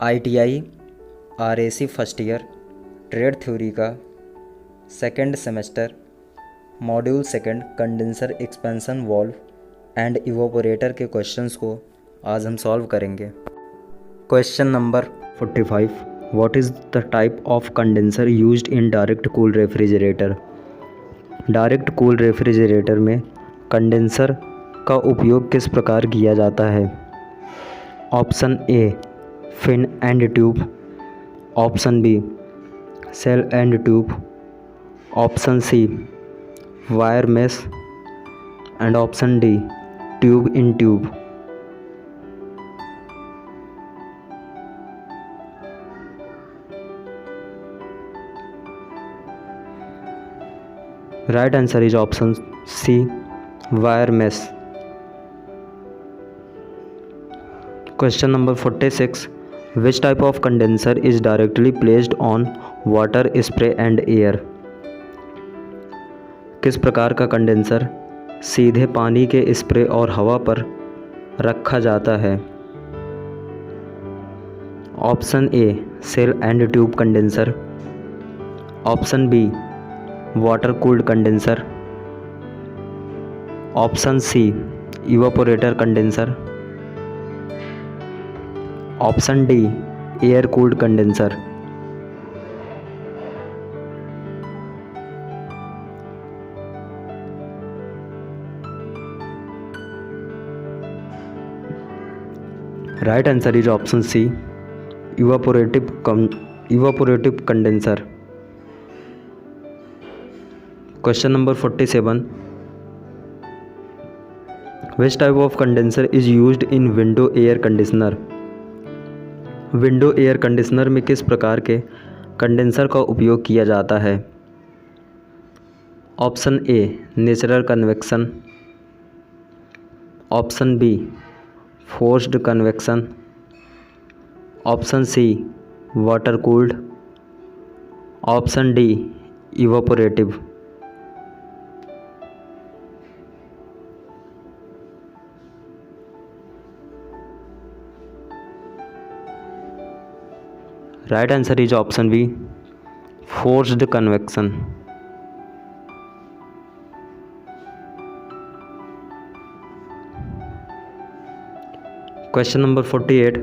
ITI RAC first year trade theory का second semester module second condenser expansion valve and evaporator के questions को आज हम solve करेंगे। Question number 45, what is the type of condenser used in direct cool refrigerator. Direct cool refrigerator में condenser का उपयोग किस प्रकार किया जाता है। Option A fin and tube, option B shell and tube, option C wire mesh and option D tube in tube. Right answer is option C wire mesh. Question number 46, which type of condenser is directly placed on water, spray and air। किस प्रकार का condenser सीधे पानी के spray और हवा पर रखा जाता है। Option A shell and tube condenser, option B water cooled condenser, option C evaporator condenser, option D air cooled condenser. Right answer is option C evaporative condenser. Question number 47, which type of condenser is used in window air conditioner. Window air conditioner में किस प्रकार के condenser का उपयोग किया जाता है। Option A natural convection, option B forced convection, option C water cooled, option D evaporative. Right answer is option B forced convection. Question number 48,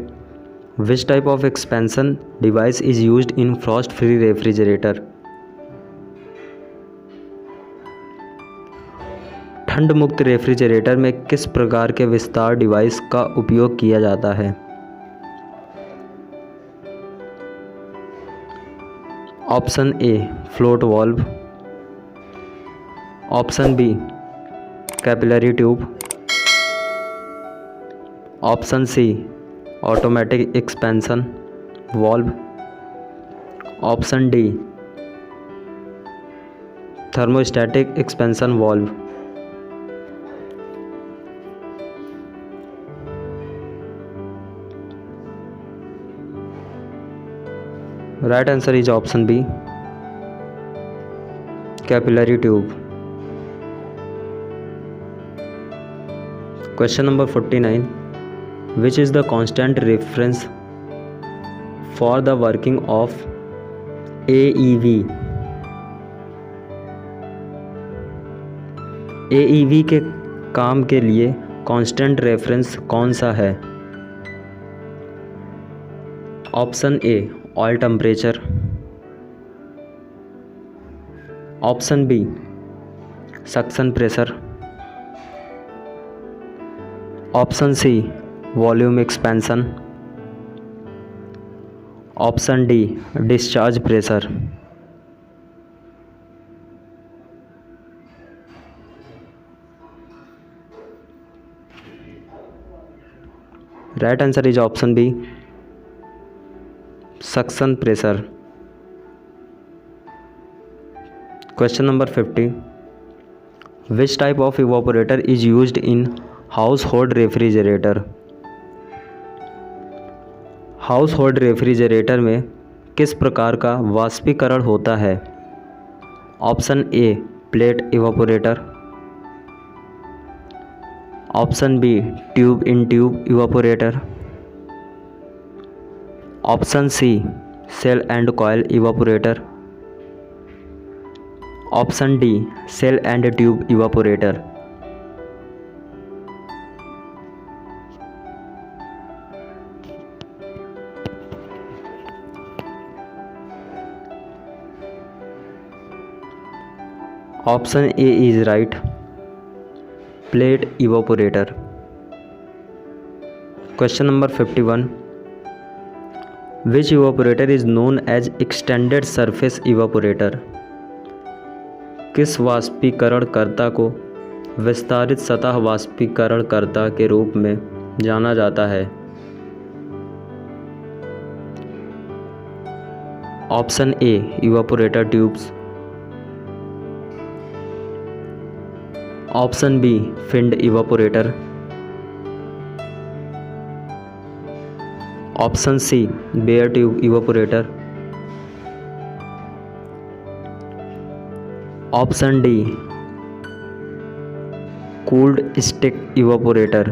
which type of expansion device is used in frost free refrigerator. ठंड मुक्त refrigerator में किस प्रकार के विस्तार device का उपयोग किया जाता है। Option A float valve, option B capillary tube, option C automatic expansion valve, option D thermostatic expansion valve. Right answer is option B capillary tube. Question number 49, which is the constant reference for the working of AEV। AEV के काम के लिए constant reference कौन सा है। Option A oil temperature, option B suction pressure, option C volume expansion, option D discharge pressure. Right answer is option B suction pressure. Question number 50, which type of evaporator is used in household refrigerator. Household refrigerator में किस प्रकार का वाष्पीकरण होता है। Option A plate evaporator, option B tube in tube evaporator, option C shell and coil evaporator, option D shell and tube evaporator, option A is right, plate evaporator. Question number 51, which evaporator is known as extended surface evaporator? किस वाष्पीकरणकर्ता को विस्तारित सतह वाष्पीकरणकर्ता के रूप में जाना जाता है? Option A evaporator tubes, option B finned evaporator, option C bare tube evaporator, option D cooled stick evaporator.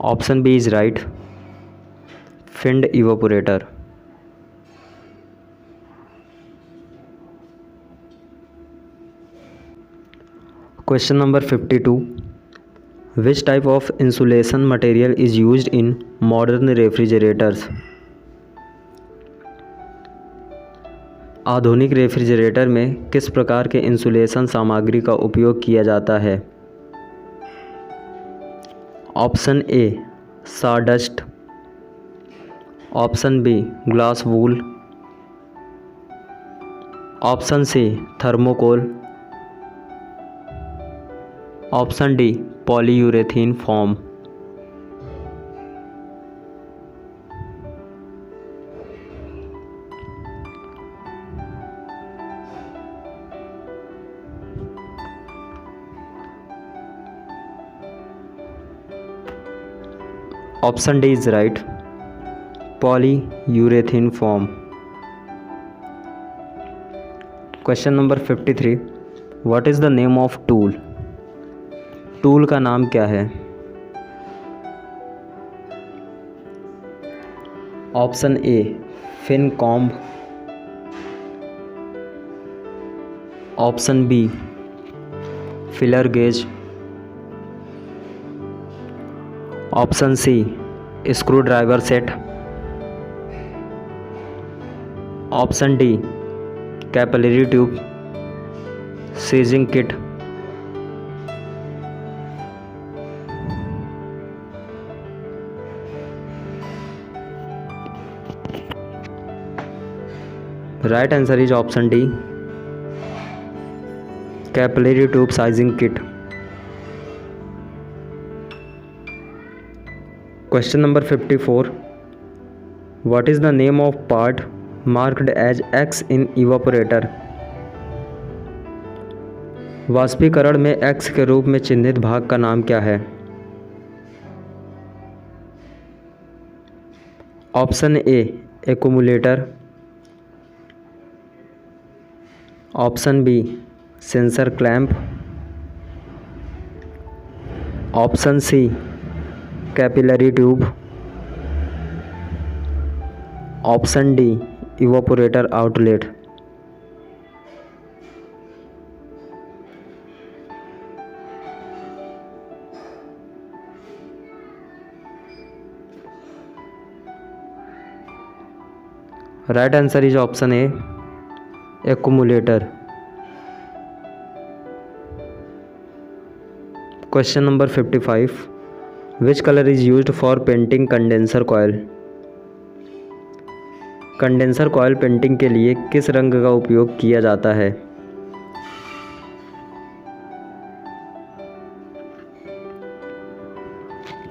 Option B is right, finned evaporator. Question number 52, which type of insulation material is used in modern refrigerators? आधुनिक refrigerator में किस प्रकार के insulation सामग्री का उपयोग किया जाता है? Option A sawdust, option B glass wool, option C thermocol, option D polyurethane foam. Option D is right, polyurethane foam. Question number 53, what is the name of tool? Tool का नाम क्या है? Option A fin comb, option B filler gauge, option C screwdriver set, option D capillary tube sizing kit. Right answer is option D capillary tube sizing kit. Question number 54, what is the name of part marked as X in evaporator? वाष्पीकरण में x के रूप में चिन्हित भाग का नाम क्या है? Option A accumulator, option B sensor clamp, option C capillary tube, option D evaporator outlet. Right answer is option A accumulator. Question number 55, which colour is used for painting condenser coil? Condenser coil painting के लिए किस रंग का उपयोग किया जाता है?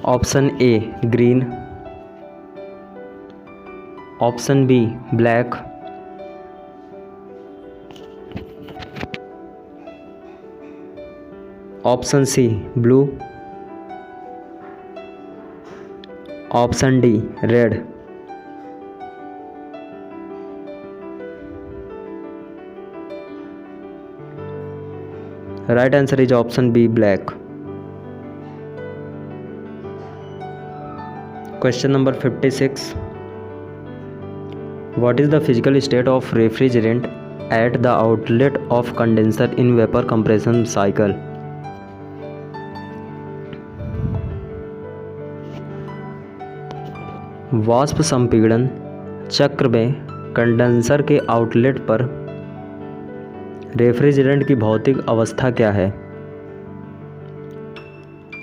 Option A green, option B black, option C blue, option D red. Right answer is option B black. Question number 56, what is the physical state of refrigerant at the outlet of condenser in vapor compression cycle? वाष्प संपीड़न चक्र में condenser के outlet पर refrigerant की भौतिक अवस्था क्या है?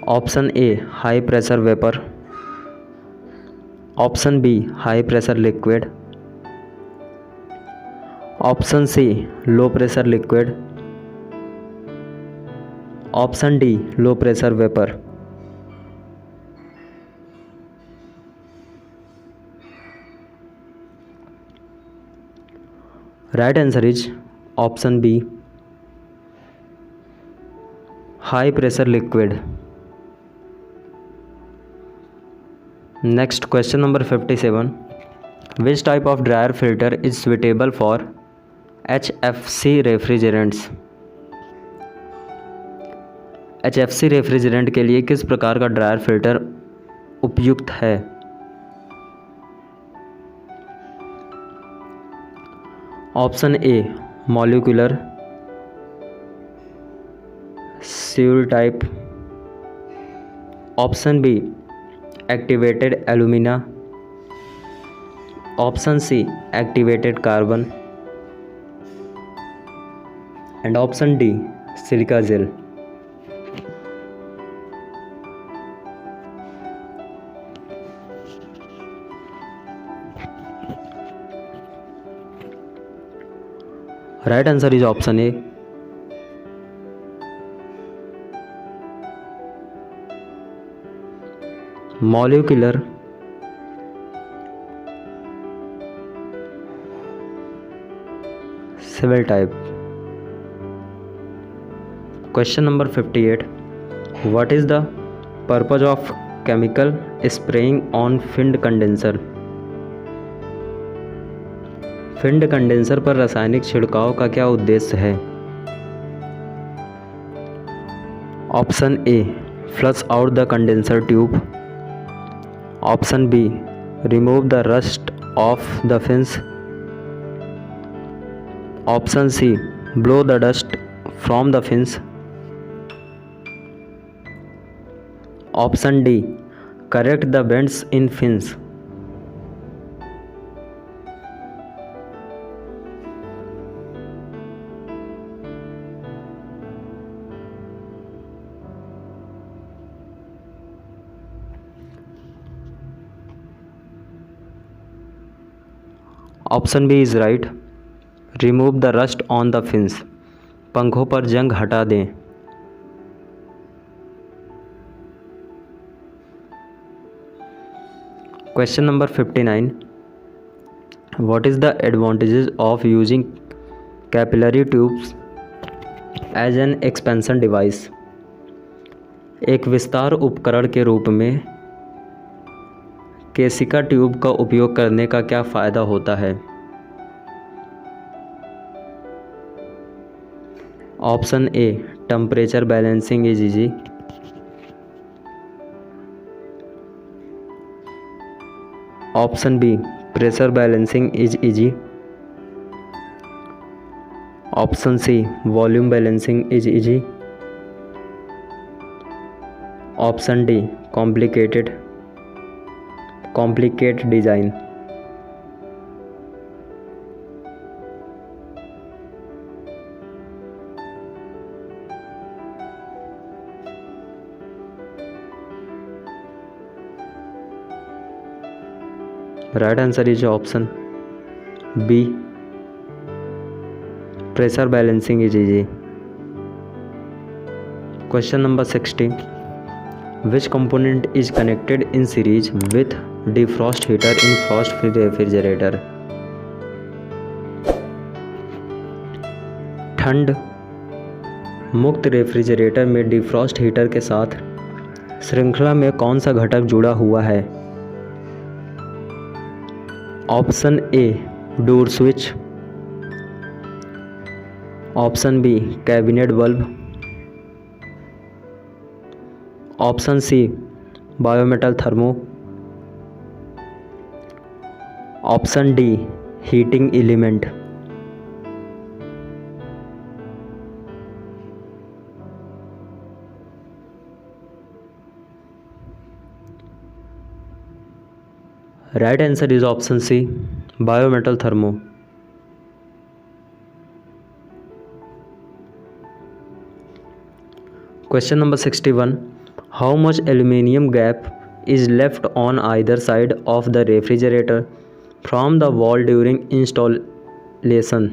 Option A high pressure vapour, option B high pressure liquid, option C low pressure liquid, option D low pressure vapour. Right answer is option B high pressure liquid. Next question number 57, which type of drier filter is suitable for HFC refrigerants? HFC refrigerant के लिए किस प्रकार का drier filter उपयुक्त है? Option A molecular seal type, option B activated alumina, option C activated carbon and option D silica gel. Right answer is option A molecular civil type. Question number 58, what is the purpose of chemical spraying on finned condenser? Finned condenser पर रासायनिक छिड़काव का क्या उद्देश्य है? Option A flush out the condenser tube, option B remove the rust off the fins, option C blow the dust from the fins, option D correct the bends in fins. Option B is right, remove the rust on the fins, पंखों पर जंग हटा दें। Question number 59, what is the advantages of using capillary tubes as an expansion device? एक विस्तार उपकरण के रूप में केशिका ट्यूब का उपयोग करने का क्या फ़ायदा होता है? Option A temperature balancing is easy, option B pressure balancing is easy, option C volume balancing is easy, option D complicate design. Right answer is option B pressure balancing is easy. Question number 60, which component is connected in series with defrost heater in frost free refrigerator? ठंड मुक्त refrigerator में defrost heater के साथ श्रृंखला में कौन सा घटक जुड़ा हुआ है? Option A door switch, option B cabinet bulb, option C biometal thermo, option D heating element. Right answer is option C biometal thermo. Question number 61, how much aluminium gap is left on either side of the refrigerator from the wall during installation।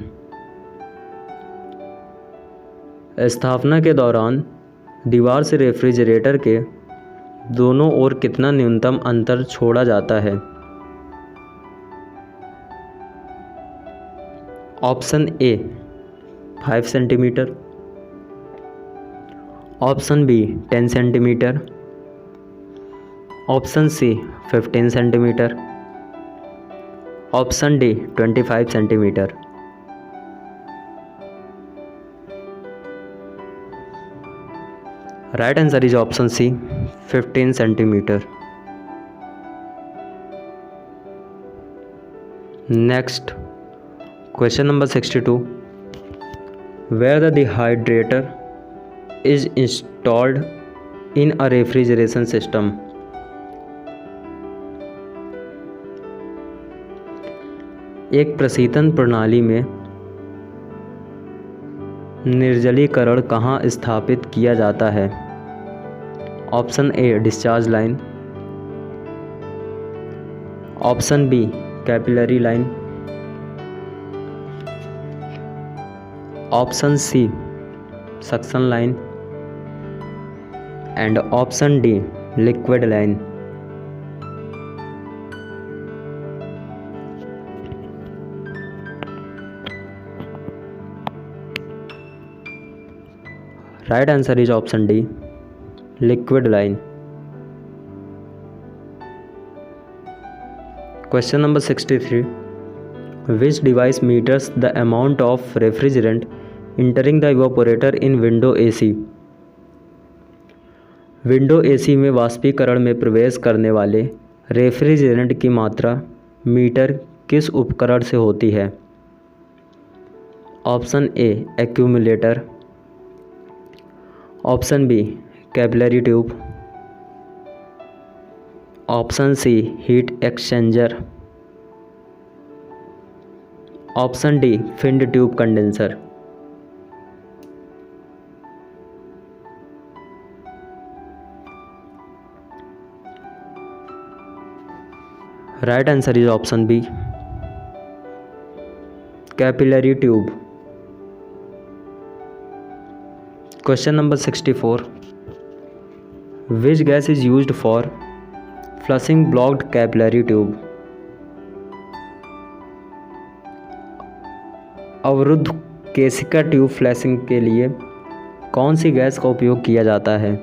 स्थापना के दौरान दीवार से refrigerator के दोनों ओर कितना न्यूनतम अंतर छोड़ा जाता है। Option A 5 centimetre, option B 10 centimetre, option C 15 centimetre, option D 25 centimetre. Right answer is option C 15 centimetre. Next question number 62, where the dehydrator is installed in a refrigeration system. एक प्रशीतन प्रणाली में निर्जलीकरण कहाँ स्थापित किया जाता है। Option A discharge line, option B capillary line, option C suction line and option D liquid line. Right answer is option D liquid line. Question number 63, which device meters the amount of refrigerant entering the evaporator in window AC. Window AC में वाष्पीकरण में प्रवेश करने वाले refrigerant की मात्रा metre किस उपकरण से होती है। Option A accumulator, option B capillary tube, option C heat exchanger, option D finned tube condenser. Right answer is option B capillary tube. Question number 64, which gas is used for flushing blocked capillary tube. अवरुद्ध केशिका tube flushing के लिए कौन सी gas का उपयोग किया जाता है।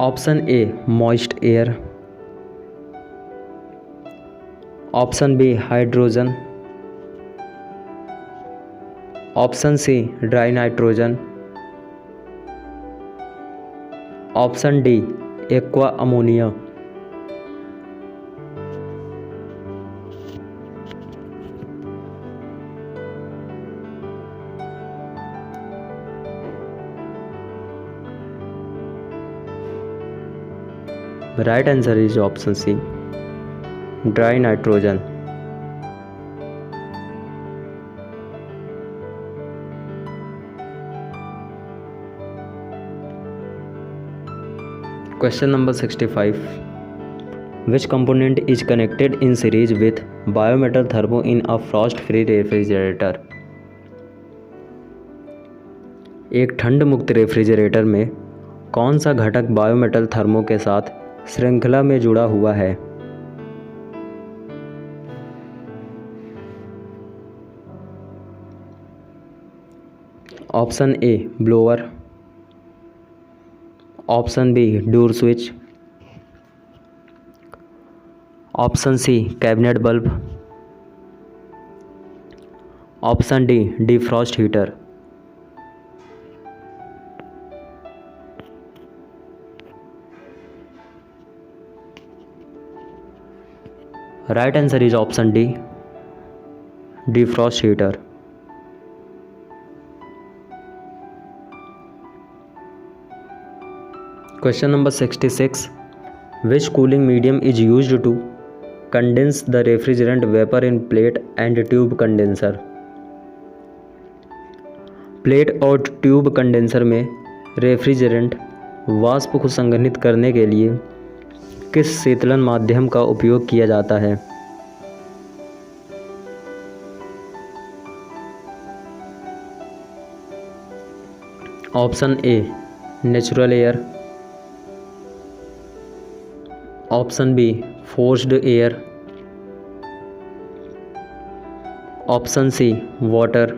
Option A moist air, option B hydrogen, option C dry nitrogen, option D aqua ammonia. Right answer is option C dry nitrogen. Question number 65, which component is connected in series with biometal thermo in a frost free refrigerator। एक ठंड मुक्त refrigerator में कौन सा घटक biometal thermo के साथ श्रृंखला में जुड़ा हुआ है। Option A blower, option B door switch, option C cabinet bulb, option D defrost heater. Right answer is option D defrost heater. Question number 66, which cooling medium is used to condense the refrigerant vapour in plate and tube condenser. Plate और tube condenser में refrigerant वाष्प को संघनित करने के लिए किस शीतलन माध्यम का उपयोग किया जाता है। Option A natural air, option B forced air, option C water,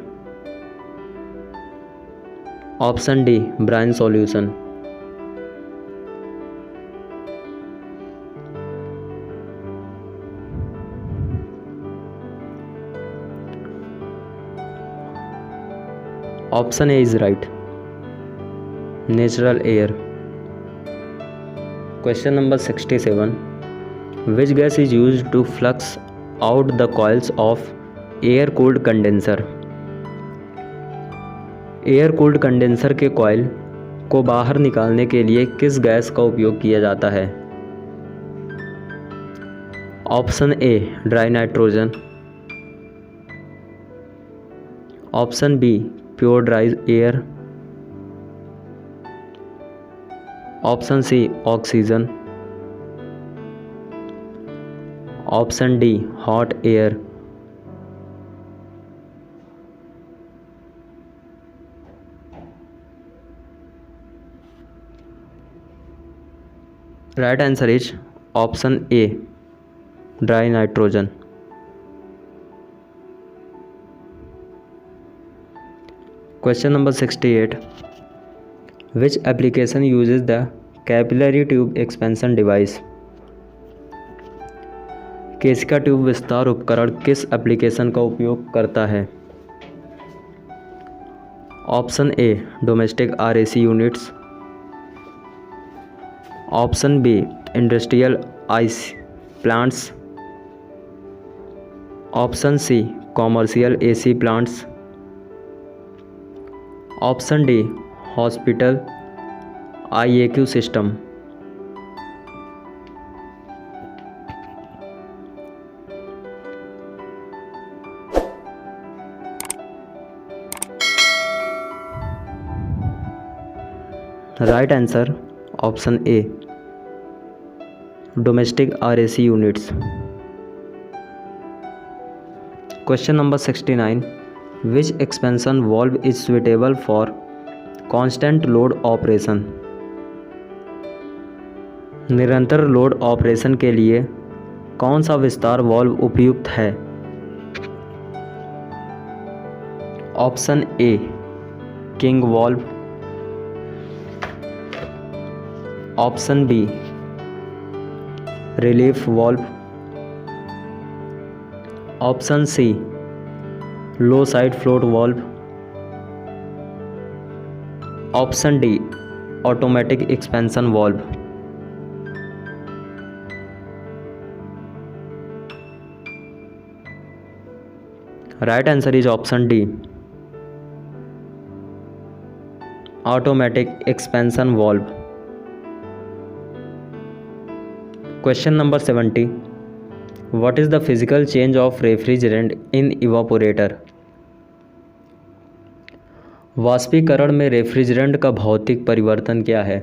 option D brine solution. Option A is right, natural air. Question number 67, which gas is used to flux out the coils of air cooled condenser. Air cooled condenser के coil को बाहर निकालने के लिए किस gas का उपयोग किया जाता है। Option A dry nitrogen, option B pure dry air, option C oxygen, option D hot air. Right answer is option A dry nitrogen. Question number 68, which application uses the capillary tube expansion device. केशिका tube विस्तार उपकरण किस application का उपयोग करता है। Option A domestic RAC units, option B industrial ice plants, option C commercial AC plants, option D hospital IAQ system. Right answer option A domestic RAC units. Question number 69, which expansion valve is suitable for constant load operation. निरंतर load operation के लिए कौन सा विस्तार वाल्व उपयुक्त है। Option A king valve, option B relief valve, option C low side float valve, option D automatic expansion valve. Right answer is option D automatic expansion valve. Question number 70, what is the physical change of refrigerant in evaporator. वाष्पीकरण में refrigerant का भौतिक परिवर्तन क्या है।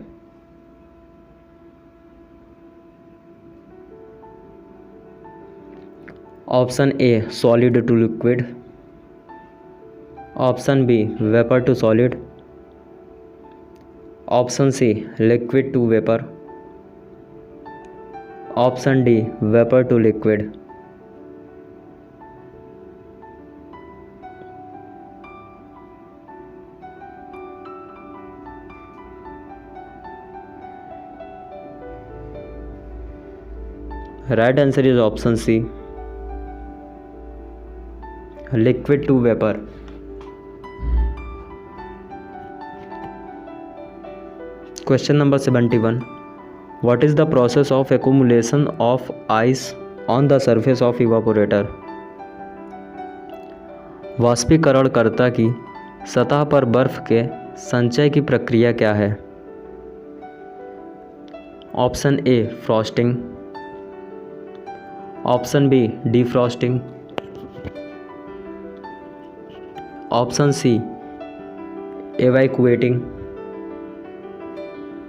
Option A solid to liquid, option B vapour to solid, option C liquid to vapour, option D vapour to liquid. Right answer is option C, liquid to vapour. Question number 71, what is the process of accumulation of ice on the surface of evaporator? वाष्पीकरणकर्ता की सतह पर बर्फ के संचय की प्रक्रिया क्या है? Option A frosting, option B defrosting, option C evacuating,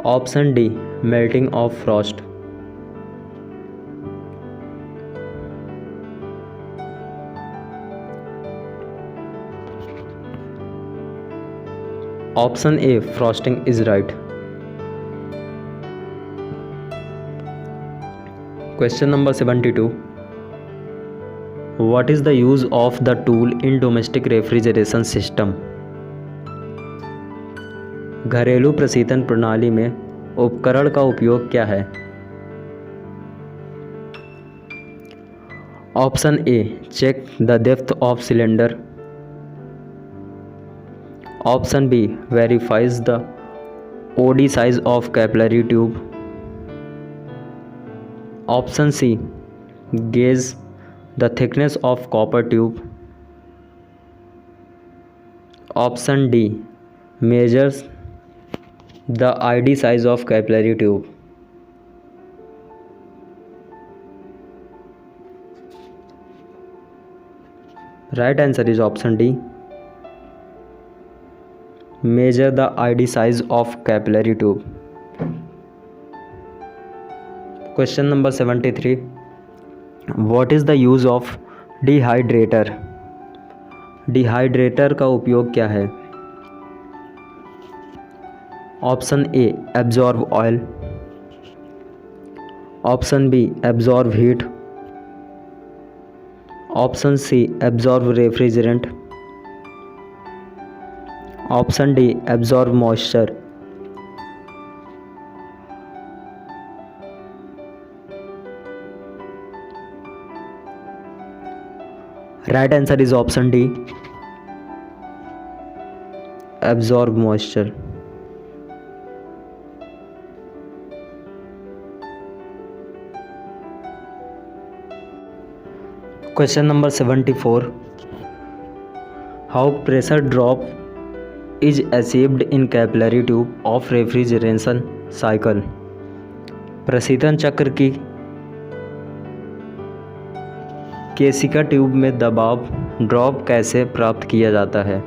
option D melting of frost. Option A frosting is right. Question number 72, what is the use of the tool in domestic refrigeration system? घरेलू प्रशीतन प्रणाली में उपकरण का उपयोग क्या है? Option A check the depth of cylinder, option B verifies the OD size of capillary tube, option C gauge the thickness of copper tube, option D measures the ID size of capillary tube। Right answer is option D, measure the ID size of capillary tube। Question number 73, what is the use of dehydrator? Dehydrator का उपयोग क्या है? Option A absorb oil, option B absorb heat, option C absorb refrigerant, option D absorb moisture. Right answer is option D absorb moisture. Question number 74, how pressure drop is achieved in capillary tube of refrigeration cycle? प्रशीतन चक्र की केशिका tube में दबाव drop कैसे प्राप्त किया जाता है?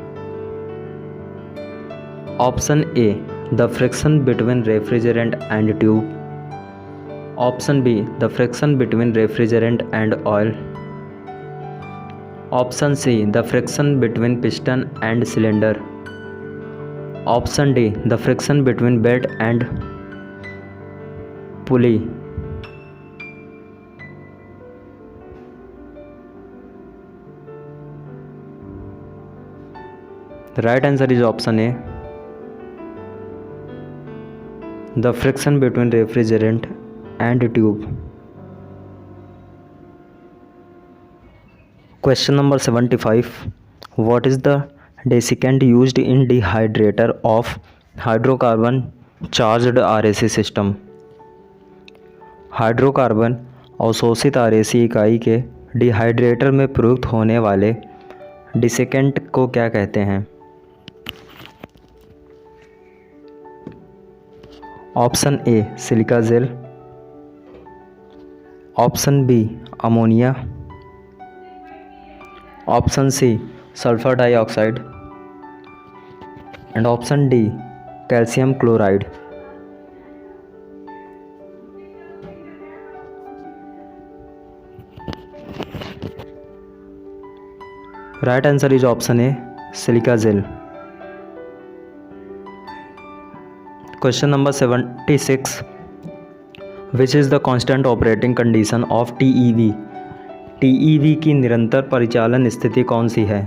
Option A the friction between refrigerant and tube, option be the friction between refrigerant and oil, option see the friction between piston and cylinder, option D the friction between belt and pulley. The right answer is option A, the friction between refrigerant and tube। Question number 75, what is the desiccant used in dehydrator of hydrocarbon charged RAC system? Hydrocarbon अवशोषित RAC इकाई के dehydrator में प्रयुक्त होने वाले डिसेकेंट को क्या कहते हैं? Option A silica gel, option B ammonia, option C sulphur dioxide and option D calcium chloride. Right answer is option A silica gel. Question number 76, which is the constant operating condition of TEV? TEV की निरंतर परिचालन स्थिति कौन सी है?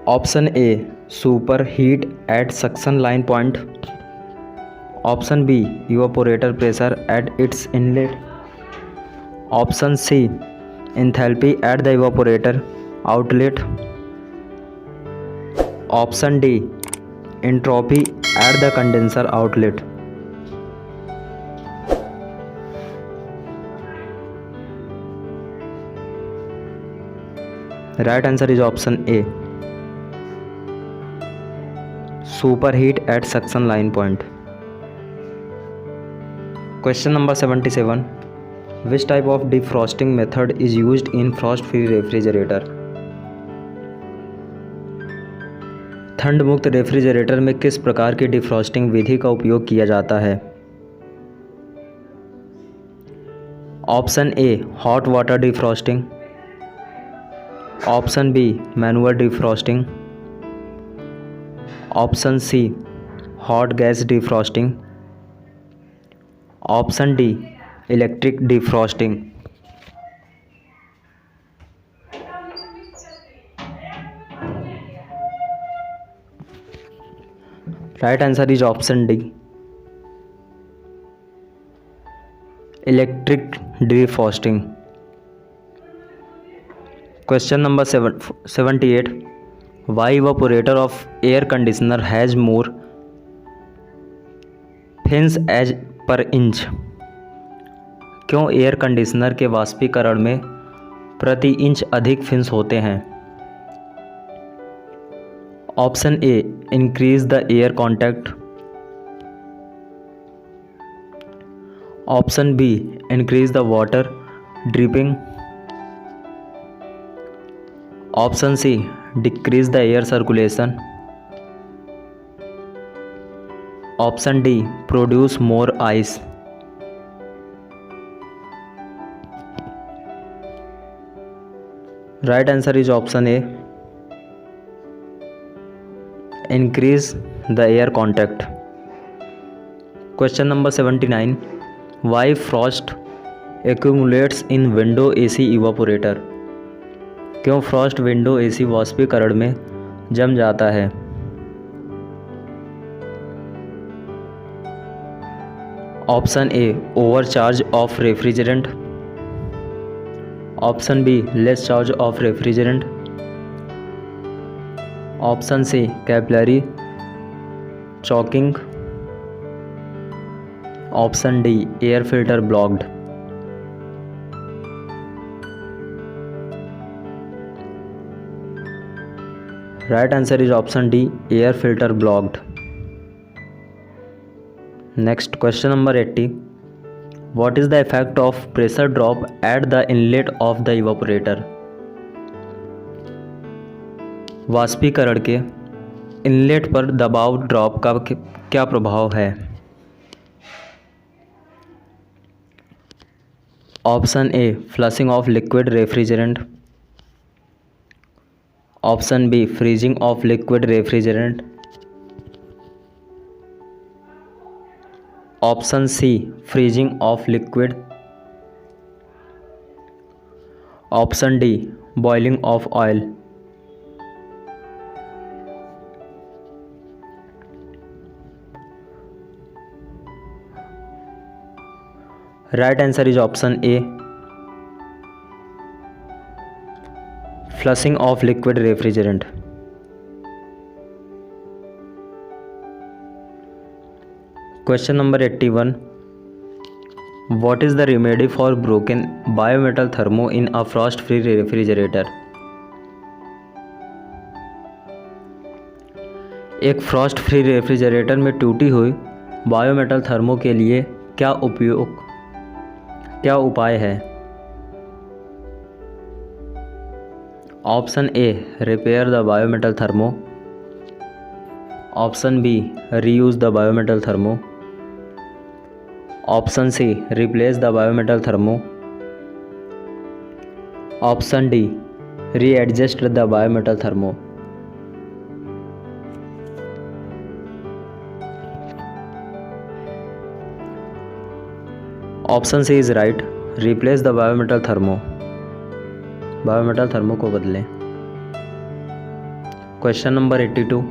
Option A super heat at suction line point, Option B, evaporator pressure at its inlet. Option C, enthalpy at the evaporator outlet. Option D, entropy at the condenser outlet. Right answer is option A, superheat at suction line point. Question number 77. Which type of defrosting method is used in frost-free refrigerator? ठंड मुक्त refrigerator में किस प्रकार की defrosting विधि का उपयोग किया जाता है? Option A, hot water defrosting. Option B, manual defrosting. Option C, hot gas defrosting. Option D, electric defrosting. Right answer is option D, electric defrosting. Question number 78. Why evaporator of air conditioner has more fins as per inch. क्यों air conditioner के वाष्पीकरण में प्रति inch अधिक fins होते हैं? Option A, increase the air contact. Option B, increase the water dripping. Option C, decrease the air circulation. Option D, produce more ice. Right answer is option A, increase the air contact. Question number 79. Why frost accumulates in window AC evaporator. क्यों frost window AC वाष्पीकरण में जम जाता है? Option A, overcharge of refrigerant. Option B, less charge of refrigerant. Option C, capillary choking. Option D, air filter blocked. Right answer is option D, air filter blocked. Next question number 80. What is the effect of pressure drop at the inlet of the evaporator. वाष्पीकरण के inlet पर दबाव drop का क्या प्रभाव है? Option A, flushing of liquid refrigerant. Option B, freezing of liquid refrigerant. Option C, freezing of liquid. Option D, boiling of oil. Right answer is option A, flushing of liquid refrigerant. Question number 81. What is the remedy for broken bimetal thermo in a frost free refrigerator. एक frost free refrigerator में टूटी हुई biometal thermo के लिए क्या उपाय है? Option A, repair the bimetal thermo. Option B, reuse the bimetal thermo. Option C, replace the bimetal thermo. Option D, readjust the bimetal thermo. Option C is right, replace the bimetal thermo. Bimetal thermo को बदलें. Question number 82.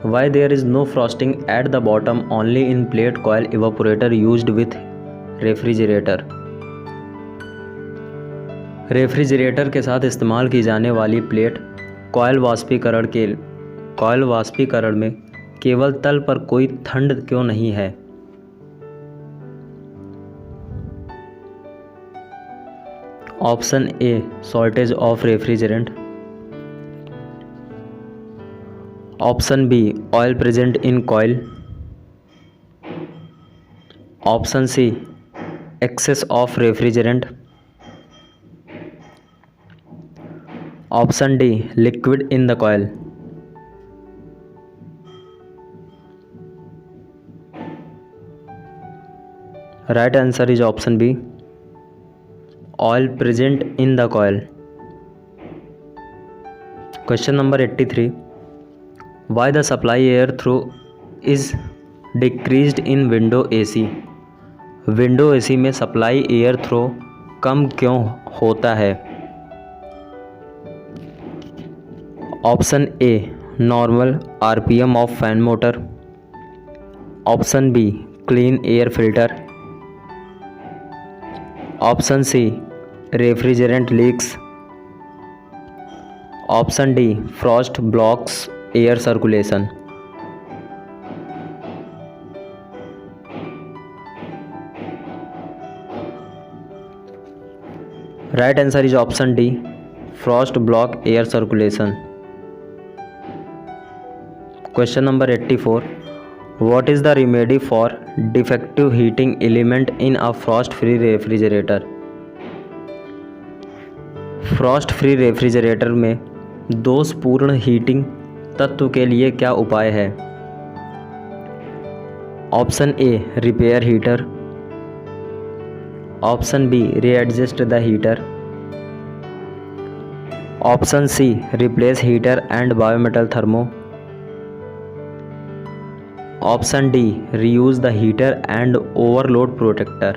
Why there is no frosting at the bottom only in plate coil evaporator used with refrigerator? Refrigerator के साथ इस्तेमाल की जाने वाली plate coil वाष्पीकरण में केवल तल पर कोई ठंड क्यों नहीं है? Option A shortage of refrigerant, option B oil present in coil, option C excess of refrigerant, option D liquid in the coil. Right answer is option B oil present in the coil. Question number 83, why the supply air throw is decreased in window AC? Window AC में supply air throw कम क्यों होता है? Option A normal RPM of fan motor, option B clean air filter, option C refrigerant leaks, option D frost blocks air circulation. Right answer is option D frost block air circulation. Question number 84, what is the remedy for defective heating element in a frost free refrigerator? Frost free refrigerator में दोषपूर्ण heating तत्व के लिए क्या उपाय है? Option A repair heater, option B readjust the heater, option C replace heater and bimetal thermo, option D reuse the heater and overload protector.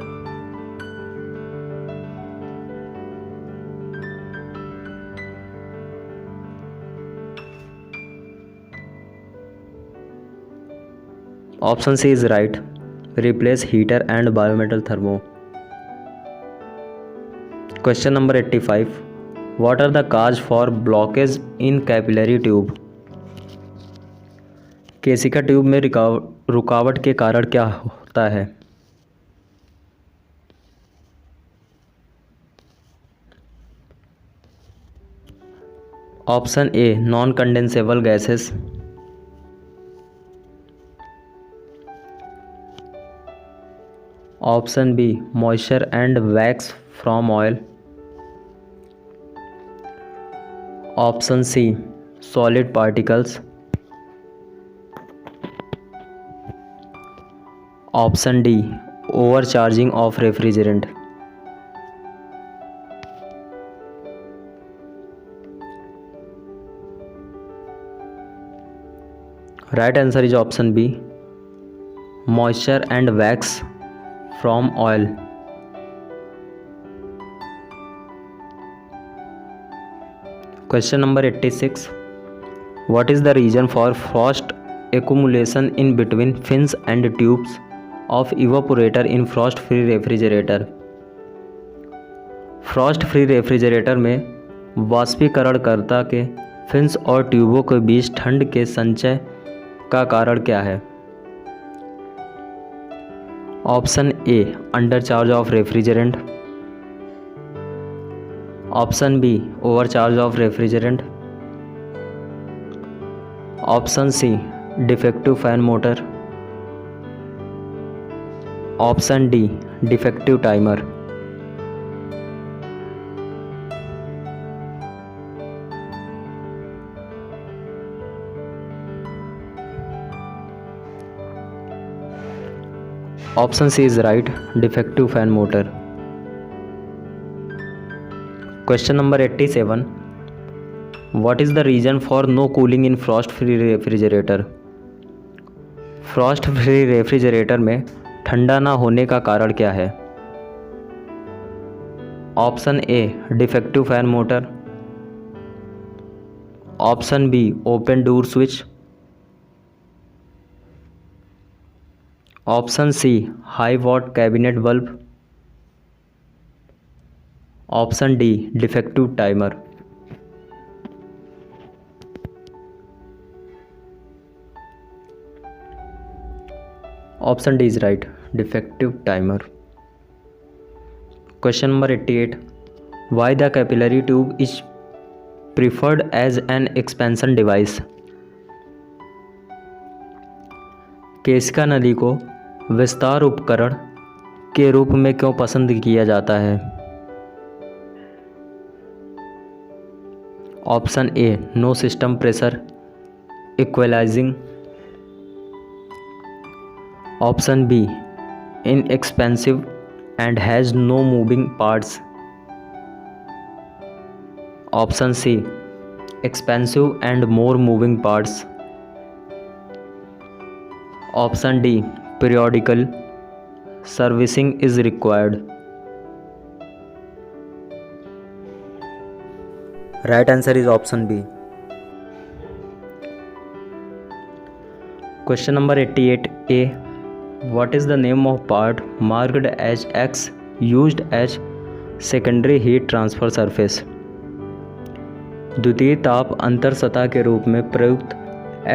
Option C is right, replace heater and bimetal thermo. Question number 85, what are the cause for blockage in capillary tube? केशिका tube में रुकावट के कारण क्या होता है? Option A non condensable gases, option B moisture and wax from oil, option C solid particles, option D overcharging of refrigerant. Right answer is option B moisture and wax from oil. Question number 86, what is the reason for Frost accumulation in between fins and tubes of evaporator in frost free refrigerator? Frost free refrigerator में वाष्पीकरणकर्ता के fins और ट्यूबों के बीच ठंड के संचय का कारण क्या है? Option A undercharge of refrigerant, option B overcharge of refrigerant, option C defective fan motor, option D defective timer. Option C is right, defective fan motor. Question number 87, what is the reason for no cooling in frost free refrigerator? Frost free refrigerator में ठंडा ना होने का कारण क्या है? Option A defective fan motor, option B open door switch, option C high watt cabinet bulb. Option D defective timer. Option D is right, defective timer. Question number 88, why the capillary tube is preferred as an expansion device. केशिका नली को विस्तार उपकरण के रूप में क्यों पसंद किया जाता है। Option A no system pressure equalising. Option B inexpensive and has no moving parts. Option C expensive and more moving parts. Option D periodical servicing is required। Right answer is option B। Question number 88A, what is the name of part marked as X used as secondary heat transfer surface। द्वितीय ताप अंतर सतह के रूप में प्रयुक्त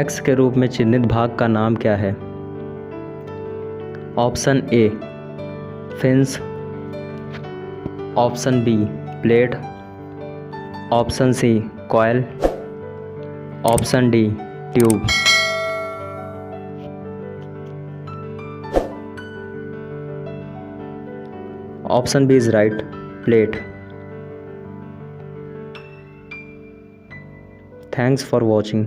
X के रूप में चिन्हित भाग का नाम क्या है। Option A fins. Option B plate. Option C coil. Option D tube. Option B is right, plate. Thanks for watching.